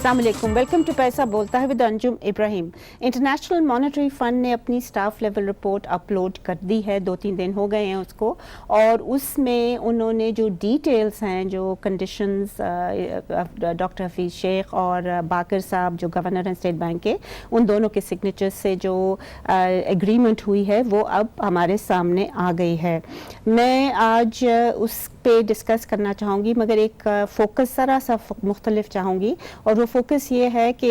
अस्सलाम वालेकुम, welcome to पैसा बोलता है with Anjum Ibrahim. International monetary fund ने अपनी स्टाफ लेवल रिपोर्ट अपलोड कर दी है, 2-3 दिन हो गए हैं उसको, और उसमें उन्होंने जो डिटेल्स हैं, जो कंडीशंस डॉक्टर हफीज़ शेख और बाकर साहब जो गवर्नर हैं स्टेट बैंक के, उन दोनों के सिग्नेचर्स से जो एग्रीमेंट हुई है वो अब हमारे सामने आ गई है। मैं आज उस पे डिस्कस करना चाहूँगी, मगर एक फोकस ज़रा सा मुख्तलिफ चाहूँगी, और वो फोकस ये है कि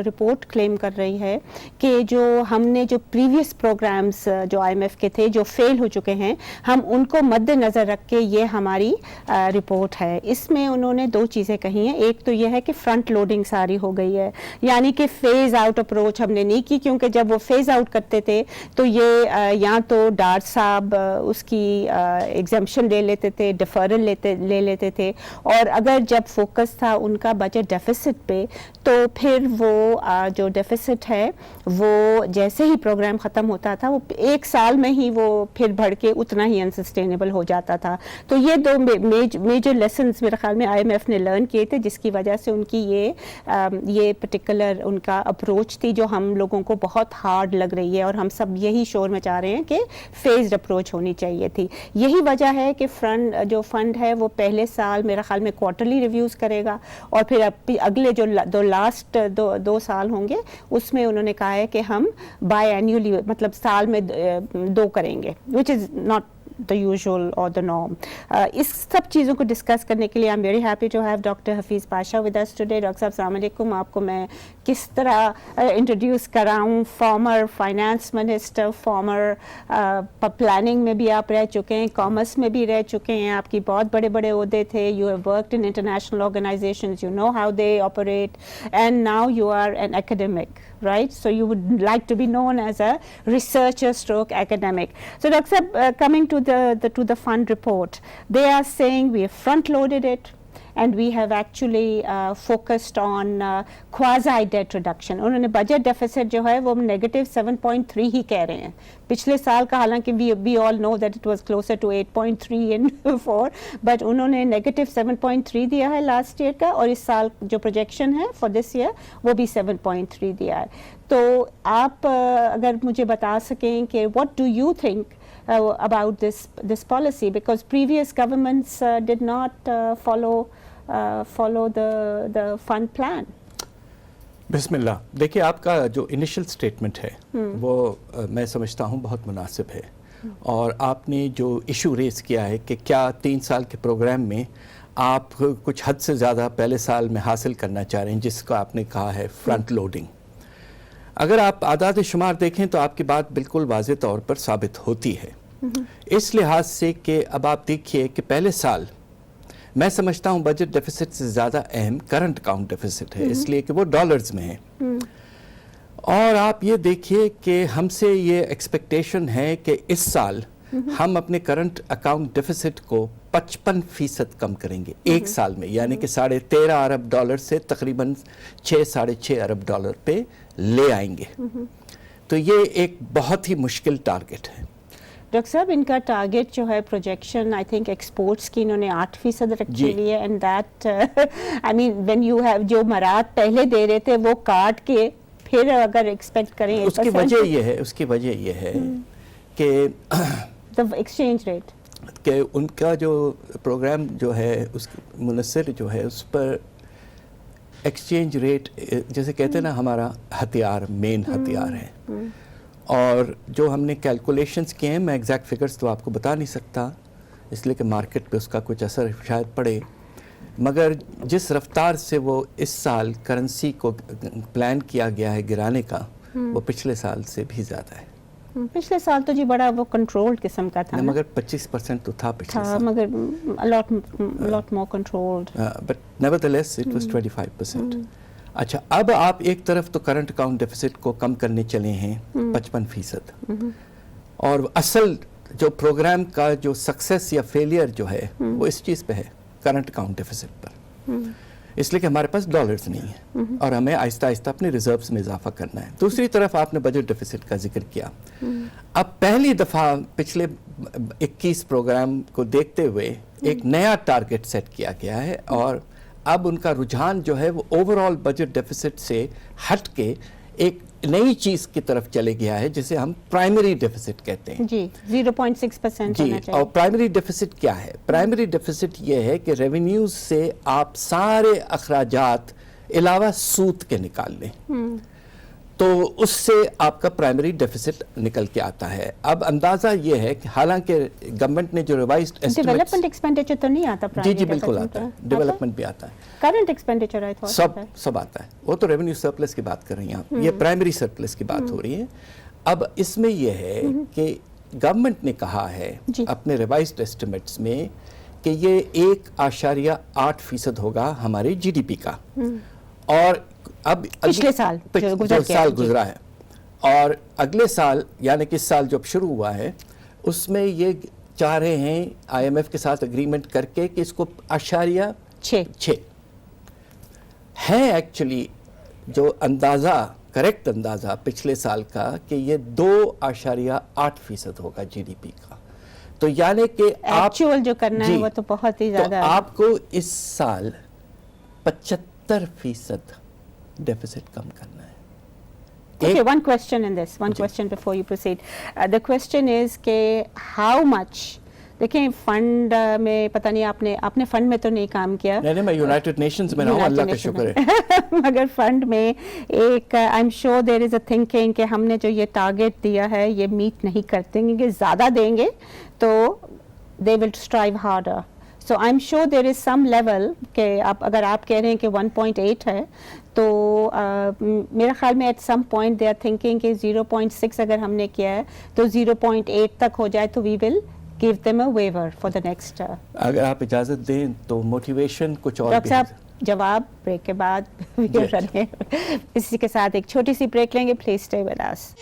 रिपोर्ट क्लेम कर रही है कि जो हमने जो प्रीवियस प्रोग्राम्स जो IMF के थे जो फेल हो चुके हैं, हम उनको मद्देनज़र रख के ये हमारी रिपोर्ट है। इसमें उन्होंने 2 चीज़ें कही हैं। एक तो ये है कि फ्रंट लोडिंग सारी हो गई है, यानी कि फ़ेज़ आउट अप्रोच हमने नहीं की, क्योंकि जब वो फ़ेज़ आउट करते थे तो ये या तो डार साहब उसकी एग्जम्पशन ले लेते थे, डिफरल ले लेते थे, और अगर जब फोकस था उनका बजट डेफिसिट पे, तो फिर वो जो डेफिसिट है वो जैसे ही प्रोग्राम ख़त्म होता था वो 1 साल में ही वो फिर बढ़ के उतना ही अनसस्टेनेबल हो जाता था। तो ये 2 मेजर लेसन्स मेरे ख्याल में IMF ने लर्न किए थे, जिसकी वजह से उनकी ये पर्टिकुलर उनका अप्रोच थी जो हम लोगों को बहुत हार्ड लग रही है, और हम सब यही शोर मचा रहे हैं कि फेज्ड अप्रोच होनी चाहिए थी। यही वजह है कि जो फंड है वो पहले साल मेरे ख्याल में क्वार्टरली रिव्यूज़ करेगा, और फिर अगले जो लास्ट 2 साल होंगे उसमें उन्होंने कहा है कि हम बाय एनुअली, मतलब साल में 2 करेंगे, which is not the usual or the norm. इस सब चीज़ों को डिस्कस करने के लिए I'm very happy to have Dr. Hafeez Pasha with us today. Doctor साहब अस्सलाम वालेकुम। आपको मैं किस तरह इंट्रोड्यूस कराऊँ? Former finance minister, former planning में भी आप रह चुके हैं, कॉमर्स में भी रह चुके हैं, आपकी बहुत बड़े बड़े ओहदे थे, you have worked in international organizations, you know how they operate, and now you are an academic, right? So you would like to be known as a researcher stroke academic. So Dr. Sahab, coming to the fund report, they are saying we have front loaded it, and we have actually focused on quasi debt reduction. उन्होंने budget deficit जो है वो -7.3 ही कह रहे हैं पिछले साल का, हालांकि we all know that it was closer to 8.3 in 4, but उन्होंने -7.3 दिया है लास्ट ईयर का, और इस साल जो प्रोजेक्शन है फॉर दिस ईयर वो भी 7.3 दिया है। तो आप अगर मुझे बता सकें कि what do you think about this policy, because previous governments did not follow the fund plan. बिस्मिल्लाह। देखिए, आपका जो इनिशियल स्टेटमेंट है वो मैं समझता हूँ बहुत मुनासिब है, और आपने जो इशू रेस किया है कि क्या 3 साल के प्रोग्राम में आप कुछ हद से ज़्यादा पहले साल में हासिल करना चाह रहे हैं, जिसका आपने कहा है फ्रंट लोडिंग। अगर आप आदाद शुमार देखें तो आपकी बात बिल्कुल वाज़ेह तौर पर साबित होती है, इस लिहाज से कि अब आप देखिए कि पहले साल मैं समझता हूँ बजट डेफिसिट से ज़्यादा अहम करंट अकाउंट डेफिसिट है, इसलिए कि वो डॉलर्स में है। और आप ये देखिए कि हमसे ये एक्सपेक्टेशन है कि इस साल हम अपने करंट अकाउंट डेफिसिट को 55% कम करेंगे 1 साल में, यानी कि $13.5 अरब से तकरीबन 6-6.5 अरब डॉलर पे ले आएंगे। तो ये एक बहुत ही मुश्किल टारगेट है। डॉक्टर साहब, इनका टारगेट जो है प्रोजेक्शन, आई थिंक एक्सपोर्ट्स की इन्होंने 8% रखी हुई है, and that I mean when you have जो मराद पहले दे रहे थे वो काट के फिर अगर एक्सपेक्ट करें, उसकी वजह ये है कि द एक्सचेंज रेट, कि उनका जो प्रोग्राम जो है उस मुनसर जो है उस पर एक्सचेंज रेट, जैसे कहते हैं ना, हमारा हथियार, मेन हथियार है। और जो हमने कैलकुलेशंस किए हैं, मैं एग्जैक्ट फिगर्स तो आपको बता नहीं सकता, इसलिए कि मार्केट पे उसका कुछ असर शायद पड़े, मगर जिस रफ्तार से वो इस साल करेंसी को प्लान किया गया है गिराने का, वो पिछले साल से भी ज़्यादा है। पिछले साल तो जी बड़ा वो कंट्रोल्ड किस्म का था, मगर 25% तो था पिछले साल, मगर a lot more controlled, but nevertheless it was 25%। अच्छा, अब आप एक तरफ तो करंट अकाउंट डेफिसिट को कम करने चले हैं 55%, और असल जो प्रोग्राम का जो सक्सेस या फेलियर जो है वो इस चीज़ पे है, करंट अकाउंट डेफिसिट पर, इसलिए कि हमारे पास डॉलर्स नहीं है और हमें आहिस्ता आहिस्ता अपने रिजर्व्स में इजाफा करना है। दूसरी तरफ आपने बजट डेफिसिट का जिक्र किया। अब पहली दफ़ा पिछले 21 प्रोग्राम को देखते हुए एक नया टारगेट सेट किया गया है, और अब उनका रुझान जो है वो ओवरऑल बजट डेफिसिट से हट के एक नई चीज की तरफ चले गया है जिसे हम प्राइमरी डेफिसिट कहते हैं। जी 0.6% जी, होना और चाहिए। प्राइमरी डेफिसिट क्या है? प्राइमरी डेफिसिट ये है कि रेवेन्यूज से आप सारे अखराजात अलावा सूद के निकाल लें, तो उससे आपका प्राइमरी डेफिसिट निकल के आता है। अब अंदाजा ये है कि हालांकि गवर्नमेंट ने जो रिवाइज्ड एस्टिमेट्स, डेवलपमेंट एक्सपेंडिचर तो नहीं आता? जी जी बिल्कुल आता है, डेवलपमेंट भी आता है, करंट एक्सपेंडिचर आई थॉट सब आता है। वो तो रेवेन्यू सरप्लस की बात कर रही हैं आप, ये प्राइमरी सरप्लस की बात हो रही है। अब इसमें यह है कि गवर्नमेंट ने कहा है अपने रिवाइज्ड एस्टिमेट्स में कि ये 1.8% होगा हमारे जीडीपी का, और अब पिछले साल जो साल गुजरा है, और अगले साल यानी कि इस साल जो शुरू हुआ है उसमें ये चाह रहे हैं आईएमएफ के साथ एग्रीमेंट करके कि इसको 6.6 है एक्चुअली जो अंदाज़ा, करेक्ट अंदाज़ा पिछले साल का कि ये 2.8% होगा जीडीपी का। तो यानी कि एक्चुअल जो करना है वो तो बहुत ही ज़्यादा तो आपको इस साल 75% डेफिसिट कम करना है। Okay, one question in this, one question before you proceed. The question is कि how much, देखिए फंड में पता नहीं आपने फंड में तो नहीं काम किया। नहीं मैं यूनाइटेड नेशंस में हूँ, अल्लाह का शुक्र है। मगर फंड में एक I am sure there is a thinking कि हमने जो ये टारगेट दिया है ये मीट नहीं करते, क्योंकि ज़्यादा देंगे तो they will strive harder. So I'm sure there is some level कि अगर आप कह रहे हैं कि 1.8 है तो मेरा ख्याल में at some point they are thinking कि 0.6 अगर हमने किया है तो 0.8 तक हो जाए तो we will give them a waiver for the next अगर आप इजाज़त दें तो मोटिवेशन कुछ और डॉक्टर साहब जवाब ब्रेक के बाद इसी के साथ एक छोटी सी ब्रेक लेंगे। Please stay with us.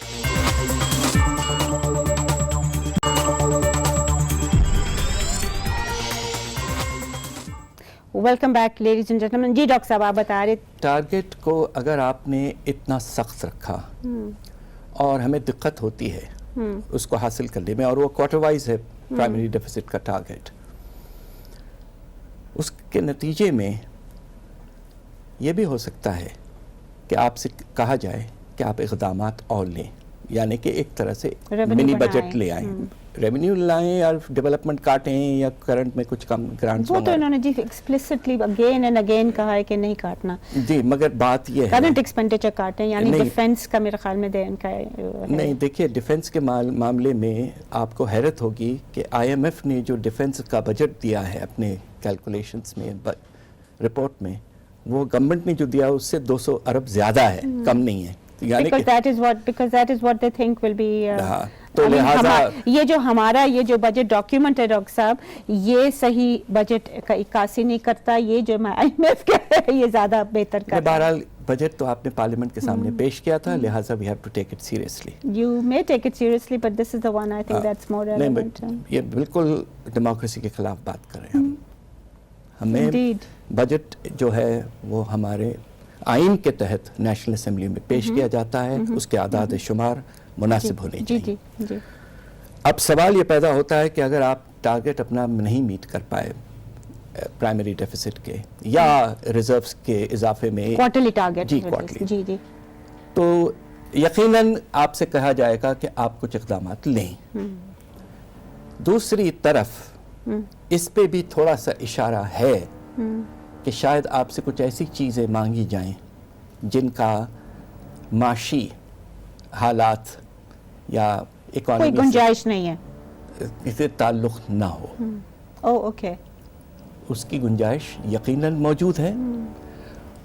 Welcome back ladies and gentleman. जी डॉक्टर साहब आप बता रहे टारगेट को अगर आपने इतना सख्त रखा और हमें दिक्कत होती है उसको हासिल करने में, और वो क्वार्टर वाइज है प्राइमरी डेफिसिट का टारगेट, उसके नतीजे में ये भी हो सकता है कि आपसे कहा जाए कि आप इक़दामात और लें, यानी कि एक तरह से मिनी बजट ले आएं, रेवेन्यू लाएं या डेवलपमेंट काटें या करंट में कुछ कम ग्रांट्स। वो तो इन्होंने जी एक्सप्लिसिटली अगेन एंड अगेन कहा है कि नहीं काटना जी, मगर बात ये है करंट एक्सपेंडिचर काटें, यानी डिफेंस का मेरे ख्याल में देन का नहीं। देखिए डिफेंस के मामले में आपको हैरत होगी कि आईएमएफ ने जो डिफेंस का बजट दिया है अपने कैलकुलेशंस में, रिपोर्ट में, वो गवर्नमेंट ने जो दिया उससे 200 अरब ज्यादा है, कम नहीं है। यानी because that is what they think will be तो लिहाजा ये जो हमारा ये जो बजट डॉक्यूमेंट है डॉक्टर साहब, ये सही बजट का इक्कासी नहीं करता, ये जो आईएमएफ का है ये ज्यादा बेहतर करता है। बहरहाल बजट तो आपने पार्लियामेंट के सामने पेश किया था, लिहाजा we have to take it seriously. You may take it seriously but this is the one I think that's more relevant. ये बिल्कुल डेमोक्रेसी के खिलाफ बात कर रहे हैं हमें बजट जो है वो हमारे आइन के तहत नेशनल असेंबली में पेश किया जाता है, उसके आदाद शुमार मुनासिब होने चाहिए। जी। अब सवाल ये पैदा होता है कि अगर आप टारगेट अपना नहीं मीट कर पाए प्राइमरी डेफिसिट के या रिजर्व्स के इजाफे में, क्वार्टरली टारगेट जी क्वार्टरली, जी, तो यकीनन आपसे कहा जाएगा कि आप कुछ इक़दामात लें। दूसरी तरफ इस पे भी थोड़ा सा इशारा है कि शायद आपसे कुछ ऐसी चीज़ें मांगी जाएं जिनका माशी हालात या इकोनॉमी कोई गुंजाइश नहीं है, इससे ताल्लुक़ ना हो। ओह ओके, उसकी गुंजाइश यकीनन मौजूद है,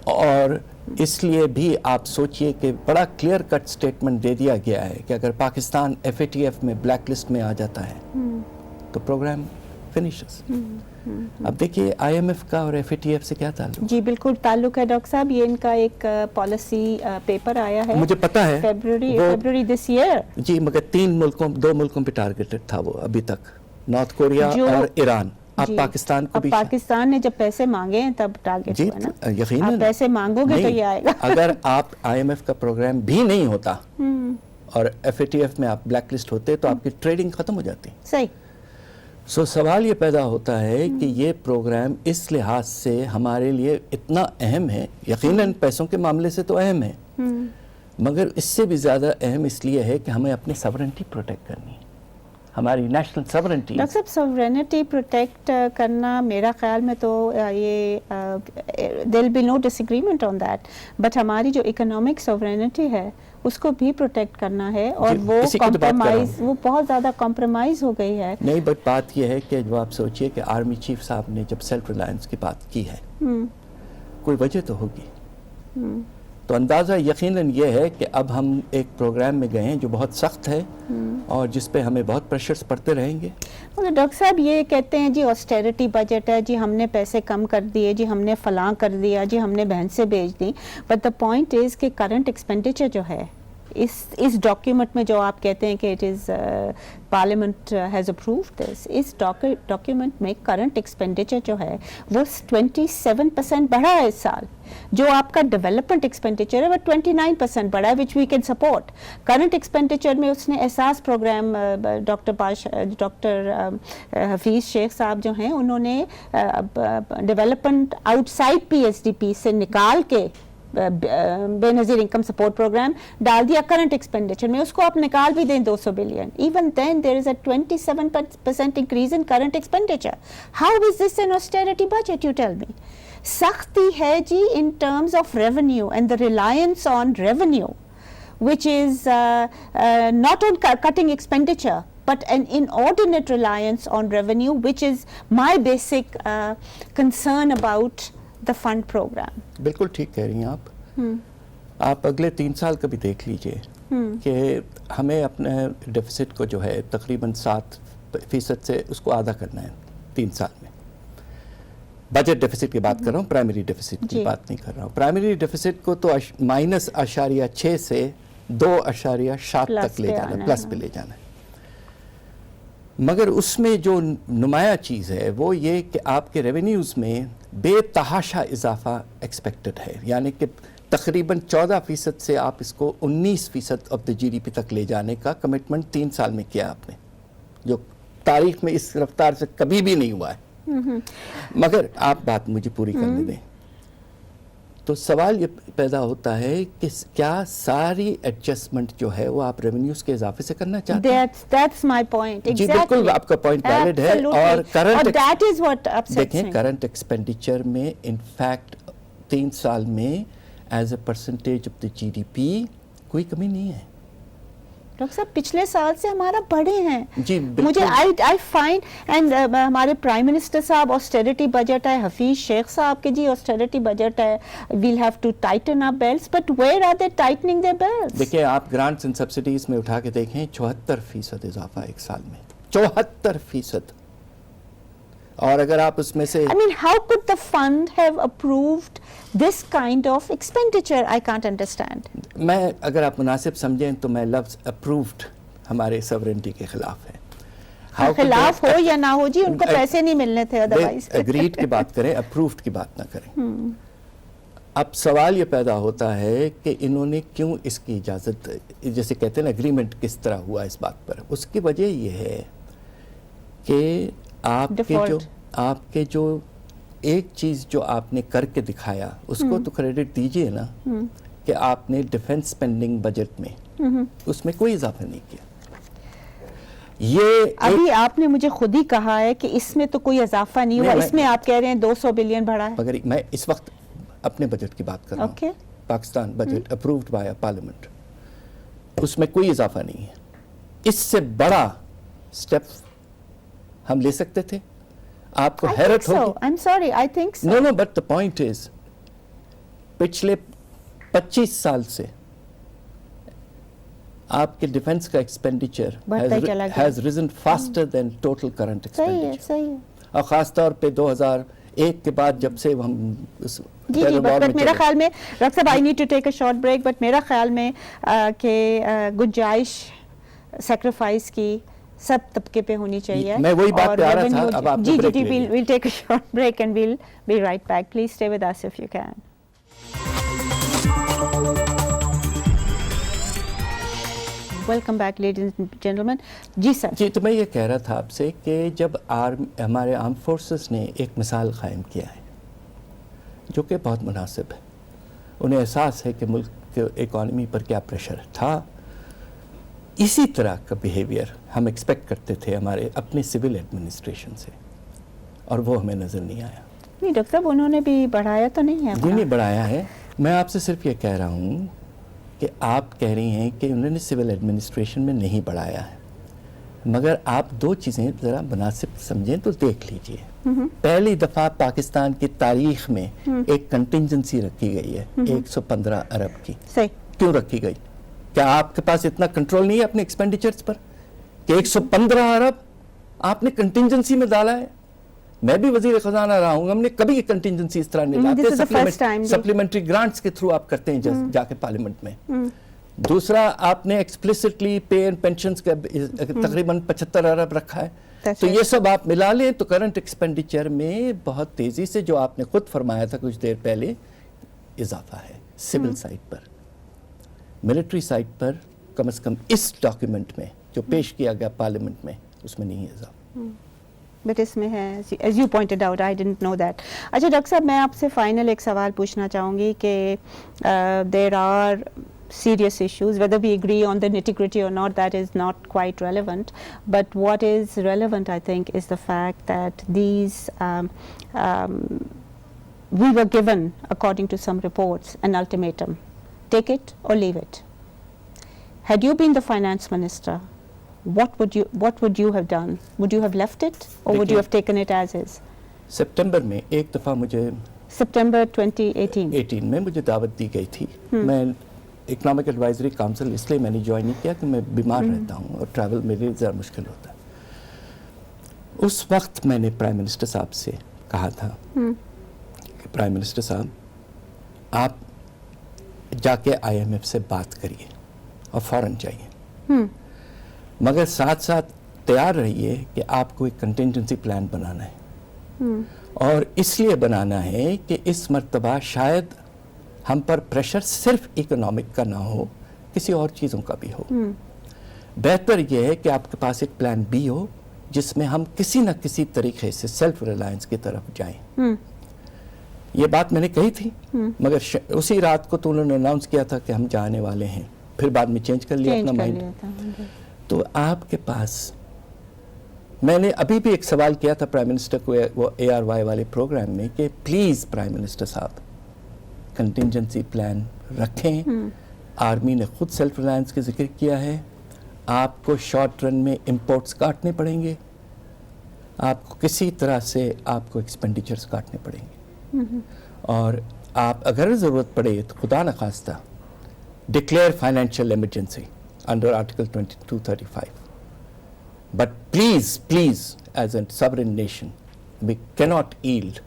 और इसलिए भी आप सोचिए कि बड़ा क्लियर कट स्टेटमेंट दे दिया गया है कि अगर पाकिस्तान एफएटीएफ में ब्लैक लिस्ट में आ जाता है तो प्रोग्राम फिनिशेस। अब देखिए आईएमएफ का और एफएटीएफ से क्या ताल्लुक? जी बिल्कुल ताल्लुक है डॉक्टर साहब, ये इनका एक पॉलिसी पेपर आया है, मुझे पता है फरवरी दिस ईयर जी, मगर दो मुल्कों पे टारगेटेड था वो अभी तक, नॉर्थ कोरिया और ईरान। अब पाकिस्तान को भी, पाकिस्तान ने जब पैसे मांगे हैं तब टारगेट हुआ ना, यकीनन आप पैसे मांगोगे तो ये आएगा। अगर आप आईएमएफ का प्रोग्राम भी नहीं होता और एफएटीएफ में आप ब्लैक लिस्ट होते तो आपकी ट्रेडिंग खत्म हो जाती। सही। سو سوال یہ پیدا ہوتا ہے کہ یہ پروگرام اس لحاظ سے ہمارے لیے اتنا اہم ہے، یقیناً پیسوں کے معاملے سے تو اہم ہے، مگر اس سے بھی زیادہ اہم اس لیے ہے کہ ہمیں اپنی سورنٹی پروٹیکٹ کرنی ہے، ہماری نیشنل سورنٹی. ڈاکٹر صاحب سورینٹی پروٹیکٹ کرنا میرا خیال میں تو یہ دیر will be know dish agreement on that, but ہماری جو اکنامک سورینٹی ہے اس کو بھی پروٹیکٹ کرنا ہے، اور وہ کمپرومائز، وہ بہت زیادہ کمپرومائز ہو گئی ہے. نہیں، بٹ بات یہ ہے کہ جو آپ سوچئے کہ آرمی چیف صاحب نے جب سیلف ریلائنس کی بات کی ہے، کوئی وجہ تو ہوگی، تو اندازہ یقیناً یہ ہے کہ اب ہم ایک پروگرام میں گئے ہیں جو بہت سخت ہے اور جس پہ ہمیں بہت پریشرز پڑتے رہیں گے. مگر ڈاکٹر صاحب یہ کہتے ہیں جی آسٹیرٹی بجٹ ہے، جی ہم نے پیسے کم کر دیے، جی ہم نے فلاں کر دیا، جی ہم نے بہن سے بھیج دی، بٹ دا پوائنٹ از کہ کرنٹ ایکسپینڈیچر جو ہے اس ڈاکیومنٹ میں جو آپ کہتے ہیں کہ it is parliament has approved this, اس ڈاکیومنٹ میں کرنٹ ایکسپینڈیچر جو ہے وہ 27% بڑھا ہے اس سال. جو آپ کا ڈیولپمنٹ ایکسپینڈیچر ہے وہ 29% بڑھا ہے، which we can support. Current expenditure میں اس نے احساس پروگرام ڈاکٹر حفیظ شیخ صاحب جو ہیں انہوں نے ڈیولپمنٹ آؤٹ سائڈ PSDP سے نکال کے بے نظیر انکم سپورٹ پروگرام ڈال دیا کرنٹ ایکسپینڈیچر میں. اس کو آپ نکال بھی دیں 200 billion, even then there is a 27% increase in current expenditure. How is this an austerity budget? You tell me. سختی ہے جی in terms of revenue and the reliance on revenue which is not on cutting expenditure but an inordinate reliance on revenue, which is my basic concern about the fund program. بالکل ٹھیک کہہ رہی ہیں آپ اگلے 3 سال کا بھی دیکھ لیجئے کہ ہمیں اپنے ڈیفیسٹ کو جو ہے تقریباً 7% سے اس کو آدھا کرنا ہے 3 سال میں. بجٹ ڈیفیسٹ کی بات کر رہا ہوں، پرائمری ڈیفیسٹ کی بات نہیں کر رہا ہوں. پرائمری ڈیفیسٹ کو تو -0.6 سے 2.7 تک لے جانا، پلس پہ لے جانا ہے. مگر اس میں جو نمایاں چیز ہے وہ یہ کہ آپ کے ریونیوز میں بے تحاشا اضافہ ایکسپیکٹڈ ہے، یعنی کہ تقریباً 14% سے آپ اس کو 19% آف دا GDP تک لے جانے کا کمٹمنٹ 3 سال میں کیا آپ نے، جو تاریخ میں اس رفتار سے کبھی بھی نہیں ہوا ہے. مگر آپ بات مجھے پوری کرنے دیں. تو سوال یہ پیدا ہوتا ہے کہ کیا ساری ایڈجسٹمنٹ جو ہے وہ آپ ریونیوز کے اضافے سے کرنا چاہتے ہیں؟ That's my point. جی بالکل آپ کا پوائنٹ ویلڈ ہے. اور that is what upsets me. دیکھیں کرنٹ ایکسپینڈیچر میں انفیکٹ 3 سال میں as a percentage of the GDP کوئی کمی نہیں ہے. ڈاکٹر صاحب پچھلے سال سے ہمارا بڑے ہیں. جی مجھے I find and ہمارے پرائم منسٹر صاحب آسٹیرٹی بجٹ ہے، حفیظ شیخ صاحب کے جی آسٹیرٹی بجٹ ہے، we'll have to tighten our belts, but where are they tightening their belts? دیکھیں آپ گرانٹس اینڈ سبسڈیز میں اٹھا کے دیکھیں 74% اضافہ ایک سال میں، 74%. اور اگر آپ اس میں سے I mean, how could the fund have approved this kind of expenditure? I can't understand. میں اگر آپ مناسب سمجھیں تو میں لفظ اپرووڈ ہمارے سورنٹی کے خلاف ہے. خلاف ہو یا نہ ہو جی، ان کو پیسے نہیں ملنے تھے ادروائز. اگریڈ کی بات کریں، اپرووڈ کی بات نہ کریں. اب سوال یہ پیدا ہوتا ہے کہ انہوں نے کیوں اس کی اجازت، جیسے کہتے ہیں نا اگریمنٹ کس طرح ہوا اس بات پر. اس کی وجہ یہ ہے کہ آپ کے جو ایک چیز جو آپ نے کر کے دکھایا اس کو تو کریڈٹ دیجئے نا کہ آپ نے ڈیفنس سپینڈنگ بجٹ میں اس میں کوئی اضافہ نہیں کیا. یہ ابھی آپ نے مجھے خود ہی کہا ہے کہ اس میں تو کوئی اضافہ نہیں ہوا، اس میں آپ کہہ رہے ہیں 200 بلین بڑھا ہے. مگر میں اس وقت اپنے بجٹ کی بات کر رہا ہوں، Pakistan budget approved by parliament, اس میں کوئی اضافہ نہیں ہے. اس سے بڑا سٹیپ ہم لے سکتے تھے. آپ کو حیرت ہوگی. I'm sorry, I think so. No, but the point is پچھلے 25 سال سے آپ کے ڈیفنس کا expenditure has risen faster than total current expenditure. صحیح ہے. اور خاص طور پہ 2001 کے بعد جب سے ہم جی بٹ میرا خیال میں ڈاکٹر صاحب I need to take a short break, but میرا خیال میں کہ گنجائش سیکریفائس کی سب طبقے پہ ہونی چاہیے. میں وہی بات پہ آ رہا تھا. اب آپ جی we'll take a short break and we'll be right back. Please stay with us if you can. Welcome back ladies and gentleman. जी सर। जी, तो मैं ये कह रहा था आपसे कि जब हमारे आर्म फोर्सेस ने एक मिसाल कायम किया है जो कि बहुत मुनासिब है, उन्हें एहसास है कि मुल्क के इकॉनमी पर क्या प्रेशर था, इसी तरह का बिहेवियर हम एक्सपेक्ट करते थे हमारे अपने सिविल एडमिनिस्ट्रेशन से, और वो हमें नज़र नहीं आया। नहीं डॉक्टर साहब, उन्होंने भी बढ़ाया तो नहीं है? जी नहीं बढ़ाया है। मैं आपसे सिर्फ ये कह रहा हूँ कि आप कह रही हैं कि उन्होंने सिविल एडमिनिस्ट्रेशन में नहीं बढ़ाया है, मगर आप दो चीज़ें ज़रा मुनासिब समझें तो देख लीजिए। पहली दफ़ा पाकिस्तान की तारीख में एक कंटिंजेंसी रखी गई है 115 अरब की। सही। क्यों रखी गई? क्या आपके पास इतना कंट्रोल नहीं है अपने एक्सपेंडिचर्स पर कि 115 अरब आपने कंटिंजेंसी में डाला है? मैं भी वजीर खजाना रहा हूँ, हमने कभी कंटिंजेंसी इस तरह नहीं लाते। सप्लीमेंट्री ग्रांट्स के थ्रू आप करते हैं जाके पार्लियामेंट में। दूसरा, आपने एक्सप्लिसिटली पे एंड पेंशंस का तकरीबन 75 अरब रखा है। तो ये सब आप मिला लें तो करंट एक्सपेंडिचर में बहुत तेजी से, जो आपने खुद फरमाया था कुछ देर पहले, इजाफा है। सिविल साइड पर, मिलिट्री साइड पर कम से कम इस डॉक्यूमेंट में जो पेश किया गया पार्लियामेंट में, उसमें नहीं है इजाफा। बट इसमें है, as you pointed out, I didn't know that. अच्छा डॉक्टर साहब, मैं आपसे फाइनल एक सवाल पूछना चाहूँगी कि there are serious issues, whether we agree on the nitty-gritty or not, that is not quite relevant, but what is relevant, I think, is the fact that these we were given, according to some reports, an ultimatum: take it or leave it. Had you been the finance minister, what would you have done? Would you have left it, or would you have taken it as is? सितंबर में एक दफ़ा मुझे, सितंबर 2018 में मुझे दावत दी गई थी। मैं इकोनॉमिक एडवाइजरी काउंसिल इसलिए मैंने ज्वाइन नहीं किया कि मैं बीमार रहता हूँ और ट्रैवल मेरे लिए ज़रा मुश्किल होता है। उस वक्त मैंने प्राइम मिनिस्टर साहब से कहा था कि प्राइम मिनिस्टर साहब, आप जाके IMF से बात करिए और फ़ौरन जाइए, मगर साथ साथ तैयार रहिए कि आपको एक कंटिंजेंसी प्लान बनाना है, और इसलिए बनाना है कि इस मर्तबा शायद हम पर प्रेशर सिर्फ इकोनॉमिक का ना हो, किसी और चीज़ों का भी हो। बेहतर यह है कि आपके पास एक प्लान बी हो जिसमें हम किसी न किसी तरीके से सेल्फ रिलायंस की तरफ जाएं। ये बात मैंने कही थी, मगर उसी रात को तो उन्होंने अनाउंस किया था कि हम जाने वाले हैं, फिर बाद में चेंज कर लिया अपना माइंड। तो आपके पास, मैंने अभी भी एक सवाल किया था प्राइम मिनिस्टर को वो ARY वाले प्रोग्राम में कि प्लीज़ प्राइम मिनिस्टर साहब, कंटिंजेंसी प्लान रखें। आर्मी ने खुद सेल्फ रिलायंस का जिक्र किया है। आपको शॉर्ट रन में इंपोर्ट्स काटने पड़ेंगे, आपको किसी तरह से आपको एक्सपेंडिचर्स काटने पड़ेंगे, और आप अगर ज़रूरत पड़े तो खुदा न खास्ता declare financial emergency under article 2235। But please as a sovereign nation, we cannot yield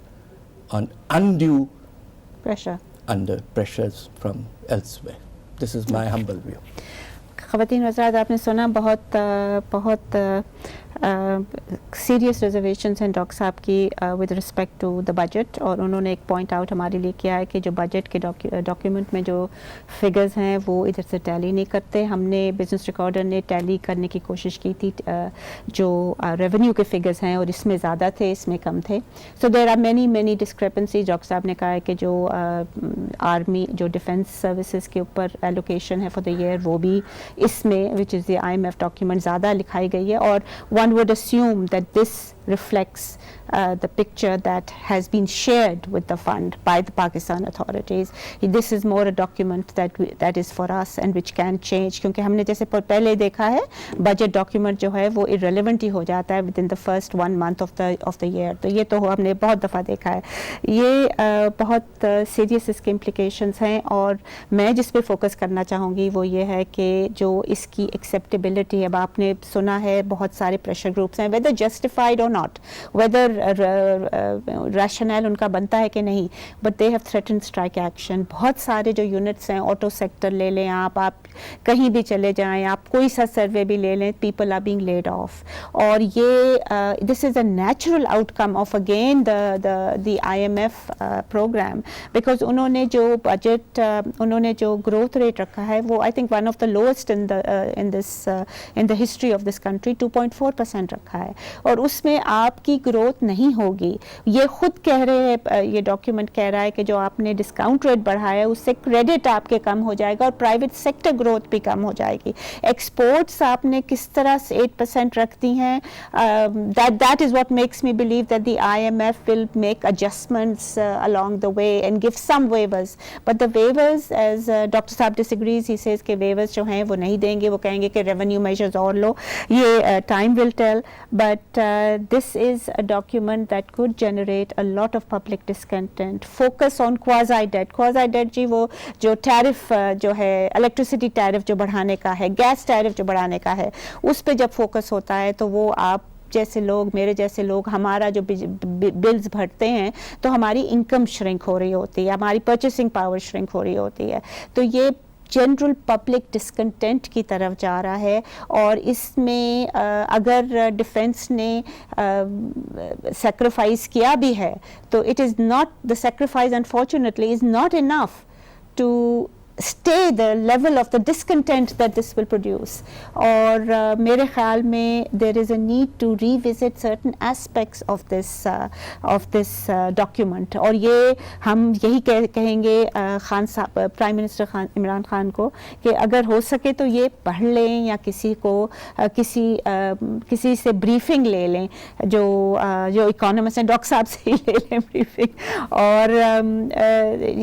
on undue pressure under pressures from elsewhere. This is my humble view. ख़वातीन हज़रात, आपने सुना, बहुत सीरियस रिजर्वेशंस हैं डॉक्टर साहब की with respect to the budget, और उन्होंने एक पॉइंट आउट हमारे लिए किया है कि जो बजट के डॉक्यूमेंट में जो फिगर्स हैं वो इधर से टैली नहीं करते। हमने बिजनेस रिकॉर्डर ने टैली करने की कोशिश की थी, जो रेवेन्यू के फिगर्स हैं, और इसमें ज़्यादा थे, इसमें कम थे। So there are many discrepancies. Doctor साहब ने कहा है कि जो आर्मी, जो डिफेंस सर्विसेज के ऊपर एलोकेशन है फॉर द ईयर, वो भी इसमें, which is the IMF document, ज़्यादा लिखाई गई है, और one would assume that this reflects the picture that has been shared with the fund by the Pakistan authorities. This is more a document that is for us and which can change, क्योंकि हमने जैसे पहले देखा है budget document जो है वो irrelevant ही हो जाता है within the first 1 month of the year। तो ये तो हमने बहुत दफ़ा देखा है। ये बहुत serious इसके implications हैं, और मैं जिस पे focus करना चाहूँगी वो ये है कि जो इसकी acceptability है। अब आपने सुना है बहुत सारे pressure groups हैं, whether justified or not, whether rationale उनका बनता है कि नहीं, but they have threatened strike action. बहुत सारे जो यूनिट्स हैं, ऑटो सेक्टर ले लें आप कहीं भी चले जाएं, आप कोई सा सर्वे भी ले लें, people are being laid off. और ये this is a natural outcome of again the IMF program, because उन्होंने जो बजट उन्होंने जो ग्रोथ रेट रखा है वो I think one of the lowest in the history of this country, 2.4% रखा है, और उसमें आपकी ग्रोथ नहीं होगी. ये खुद कह रहे हैं, ये डॉक्यूमेंट कह रहा है कि जो आपने डिस्काउंट रेट बढ़ाया है उससे क्रेडिट आपके कम हो जाएगा और प्राइवेट सेक्टर ग्रोथ भी कम हो जाएगी. एक्सपोर्ट्स आपने किस तरह से 8% रख दी हैं, that is what makes me believe that the IMF will make adjustments along the way and give some waivers, but the waivers, as Dr. Saab disagrees, he says कि waivers जो हैं वो नहीं देंगे, वो कहेंगे कि revenue measures और लो. ये time will tell, but this is a document that could generate a lot of public discontent. Focus on quasi debt जी वो जो tariff जो है electricity tariff जो बढ़ाने का है, gas tariff जो बढ़ाने का है, उस पे जब focus होता है तो वो आप जैसे लोग, मेरे जैसे लोग, हमारा जो बिल्स भरते हैं तो हमारी इनकम श्रिंक हो रही होती है, हमारी परचेसिंग पावर श्रिंक हो रही होती है. तो ये जनरल पब्लिक डिस्कंटेंट की तरफ जा रहा है, और इसमें अगर डिफेंस ने सेक्रीफाइस किया भी है तो it is not, the sacrifice unfortunately is not enough to stay the level of the discontent that this will produce. और मेरे ख्याल में there is a need to revisit certain aspects of this document. और ये हम यही कहेंगे खान साहब, प्राइम मिनिस्टर इमरान खान को, कि अगर हो सके तो ये पढ़ लें या किसी को किसी से ब्रीफिंग ले लें, जो इकोनॉमिस्ट हैं, डॉक्टर साहब से ही ले लें ब्रीफिंग. और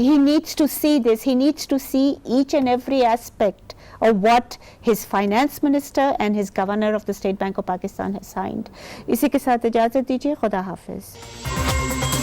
he needs to see this, he needs to see each and every aspect of what his finance minister and his governor of the State Bank of Pakistan has signed. इसी के साथ इजाज़त दीजिए, खुदा हाफिज़.